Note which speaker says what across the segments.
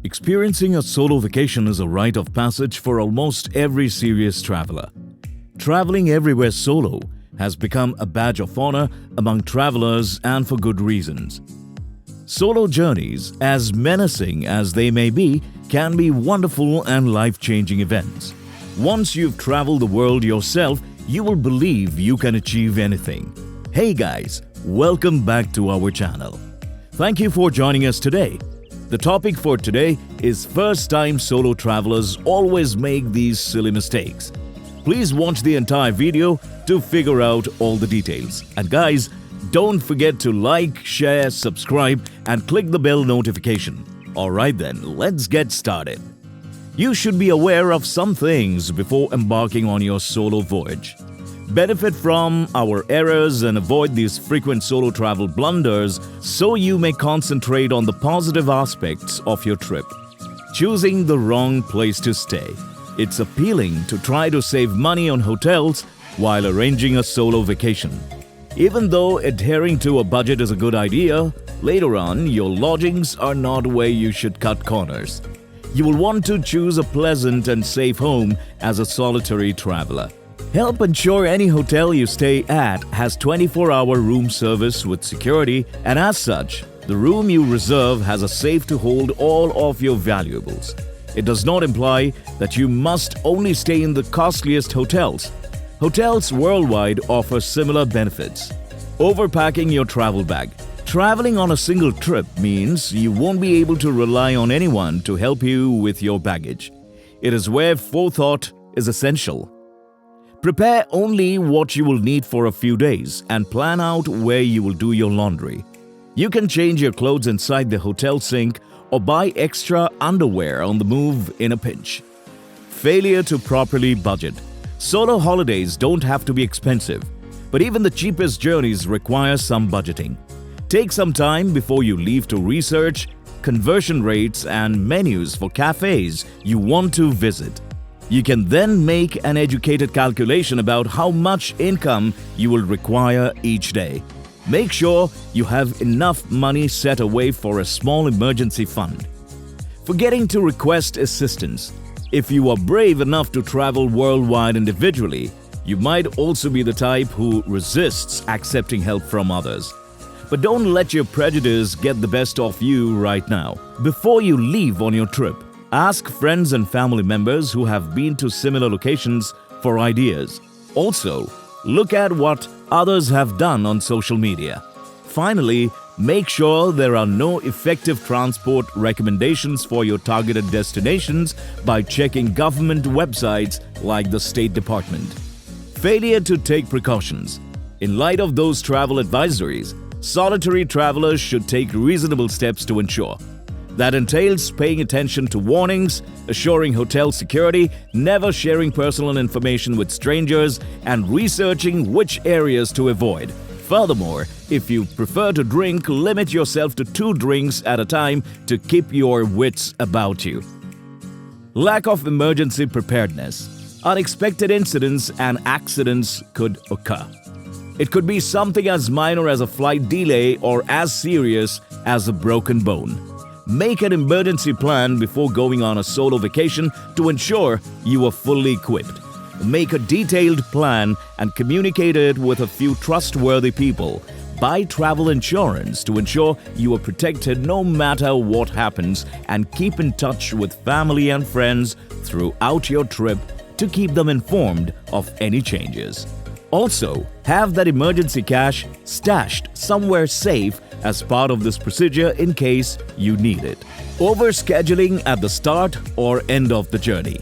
Speaker 1: Experiencing a solo vacation is a rite of passage for almost every serious traveler. Traveling everywhere solo has become a badge of honor among travelers, and for good reasons. Solo journeys, as menacing as they may be, can be wonderful and life-changing events. Once you've traveled the world yourself, you will believe you can achieve anything. Hey guys, welcome back to our channel. Thank you for joining us today. The topic for today is first-time solo travelers always make these silly mistakes. Please watch the entire video to figure out all the details. And guys, don't forget to like, share, subscribe and click the bell notification. Alright then, let's get started. You should be aware of some things before embarking on your solo voyage. Benefit from our errors and avoid these frequent solo travel blunders so you may concentrate on the positive aspects of your trip. Choosing the wrong place to stay. It's appealing to try to save money on hotels while arranging a solo vacation. Even though adhering to a budget is a good idea, later on your lodgings are not where you should cut corners. You will want to choose a pleasant and safe home as a solitary traveler. Help ensure any hotel you stay at has 24-hour room service with security, and as such, the room you reserve has a safe to hold all of your valuables. It does not imply that you must only stay in the costliest hotels. Hotels worldwide offer similar benefits. Overpacking your travel bag. Traveling on a single trip means you won't be able to rely on anyone to help you with your baggage. It is where forethought is essential. Prepare only what you will need for a few days and plan out where you will do your laundry. You can change your clothes inside the hotel sink or buy extra underwear on the move in a pinch. Failure to properly budget. Solo holidays don't have to be expensive, but even the cheapest journeys require some budgeting. Take some time before you leave to research conversion rates and menus for cafes you want to visit. You can then make an educated calculation about how much income you will require each day. Make sure you have enough money set away for a small emergency fund. Forgetting to request assistance. If you are brave enough to travel worldwide individually, you might also be the type who resists accepting help from others. But don't let your prejudice get the best of you right now. Before you leave on your trip, ask friends and family members who have been to similar locations for ideas. Also, look at what others have done on social media. Finally, make sure there are no effective transport recommendations for your targeted destinations by checking government websites like the State Department. Failure to take precautions. In light of those travel advisories, solitary travelers should take reasonable steps to ensure. That entails paying attention to warnings, assuring hotel security, never sharing personal information with strangers, and researching which areas to avoid. Furthermore, if you prefer to drink, limit yourself to 2 drinks at a time to keep your wits about you. Lack of emergency preparedness. Unexpected incidents and accidents could occur. It could be something as minor as a flight delay or as serious as a broken bone. Make an emergency plan before going on a solo vacation to ensure you are fully equipped. Make a detailed plan and communicate it with a few trustworthy people. Buy travel insurance to ensure you are protected no matter what happens, and keep in touch with family and friends throughout your trip to keep them informed of any changes. Also, have that emergency cash stashed somewhere safe as part of this procedure in case you need it. Overscheduling at the start or end of the journey.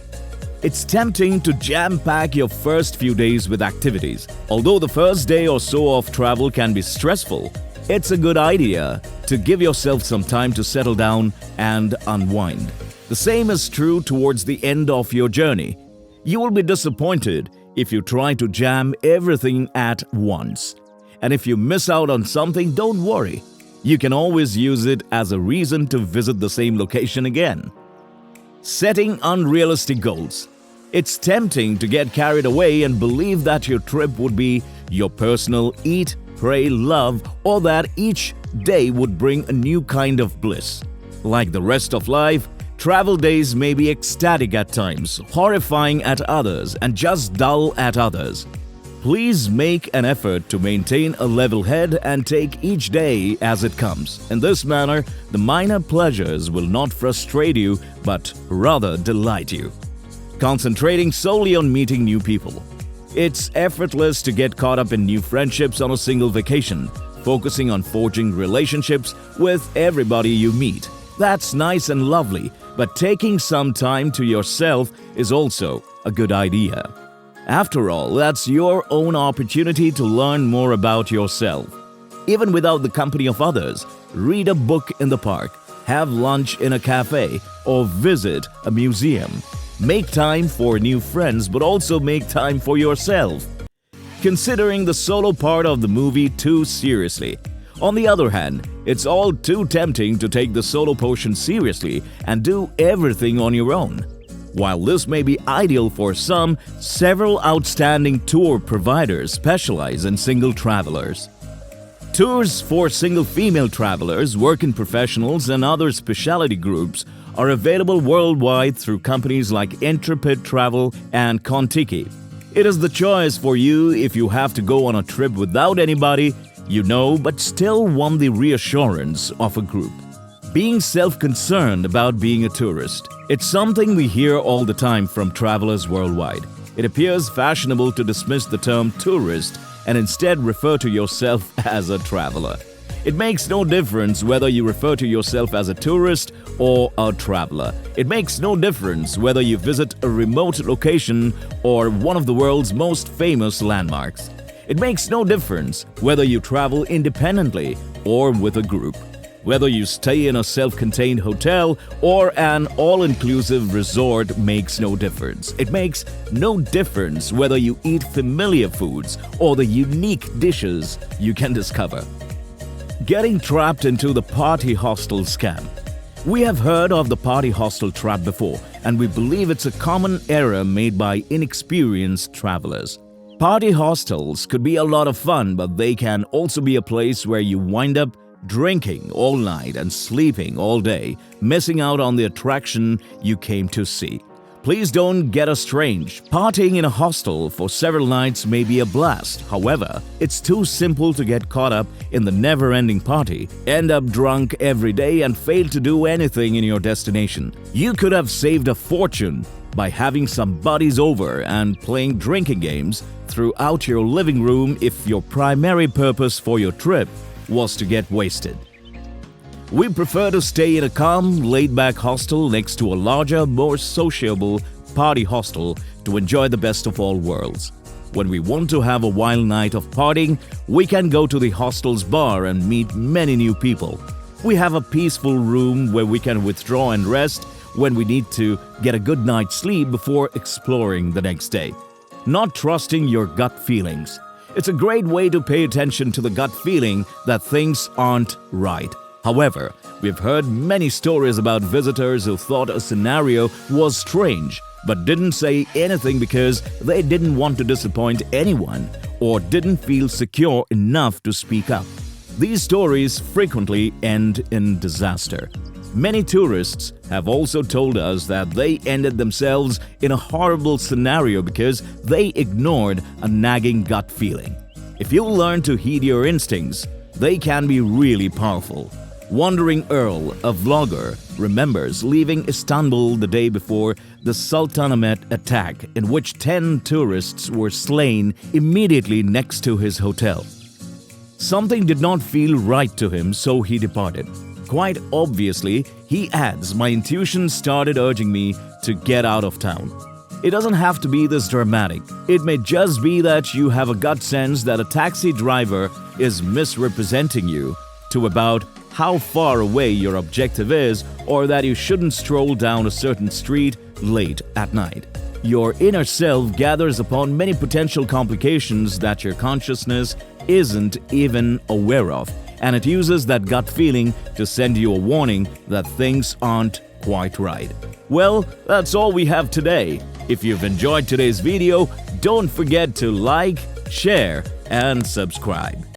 Speaker 1: It's tempting to jam-pack your first few days with activities. Although the first day or so of travel can be stressful, it's a good idea to give yourself some time to settle down and unwind. The same is true towards the end of your journey. You will be disappointed if you try to jam everything at once. And if you miss out on something, don't worry. You can always use it as a reason to visit the same location again. Setting unrealistic goals. It's tempting to get carried away and believe that your trip would be your personal eat, pray, love, or that each day would bring a new kind of bliss. Like the rest of life, Travel days may be ecstatic at times, horrifying at others, and just dull at others. Please make an effort to maintain a level head and take each day as it comes. In this manner, the minor pleasures will not frustrate you but rather delight you. Concentrating solely on meeting new people. It's effortless to get caught up in new friendships on a single vacation, focusing on forging relationships with everybody you meet. That's nice and lovely, but taking some time to yourself is also a good idea. After all, that's your own opportunity to learn more about yourself. Even without the company of others, read a book in the park, have lunch in a cafe, or visit a museum. Make time for new friends, but also make time for yourself. Considering the solo part of the movie too seriously. On the other hand, it's all too tempting to take the solo portion seriously and do everything on your own. While this may be ideal for some, several outstanding tour providers specialize in single travelers. Tours for single female travelers, working professionals, and other specialty groups are available worldwide through companies like Intrepid Travel and Contiki. It is the choice for you if you have to go on a trip without anybody you know but still want the reassurance of a group. Being self-concerned about being a tourist. It's something we hear all the time from travelers worldwide. It appears fashionable to dismiss the term tourist and instead refer to yourself as a traveler. It makes no difference whether you refer to yourself as a tourist or a traveler. It makes no difference whether you visit a remote location or one of the world's most famous landmarks. It makes no difference whether you travel independently or with a group. Whether you stay in a self-contained hotel or an all-inclusive resort makes no difference. It makes no difference whether you eat familiar foods or the unique dishes you can discover. Getting trapped into the party hostel scam. We have heard of the party hostel trap before, and we believe it's a common error made by inexperienced travelers. Party hostels could be a lot of fun, but they can also be a place where you wind up drinking all night and sleeping all day, missing out on the attraction you came to see. Please don't get us strange. Partying in a hostel for several nights may be a blast. However, it's too simple to get caught up in the never-ending party, end up drunk every day, and fail to do anything in your destination. You could have saved a fortune by having some buddies over and playing drinking games throughout your living room if your primary purpose for your trip was to get wasted. We prefer to stay in a calm, laid-back hostel next to a larger, more sociable party hostel to enjoy the best of all worlds. When we want to have a wild night of partying, we can go to the hostel's bar and meet many new people. We have a peaceful room where we can withdraw and rest when we need to get a good night's sleep before exploring the next day. Not trusting your gut feelings. It's a great way to pay attention to the gut feeling that things aren't right. However, we've heard many stories about visitors who thought a scenario was strange but didn't say anything because they didn't want to disappoint anyone or didn't feel secure enough to speak up. These stories frequently end in disaster. Many tourists have also told us that they ended themselves in a horrible scenario because they ignored a nagging gut feeling. If you learn to heed your instincts, they can be really powerful. Wandering Earl, a vlogger, remembers leaving Istanbul the day before the Sultanahmet attack, in which 10 tourists were slain immediately next to his hotel. Something did not feel right to him, so he departed. Quite obviously, he adds, my intuition started urging me to get out of town. It doesn't have to be this dramatic. It may just be that you have a gut sense that a taxi driver is misrepresenting you to about how far away your objective is, or that you shouldn't stroll down a certain street late at night. Your inner self gathers upon many potential complications that your consciousness isn't even aware of, and it uses that gut feeling to send you a warning that things aren't quite right. Well, that's all we have today. If you've enjoyed today's video, don't forget to like, share, and subscribe.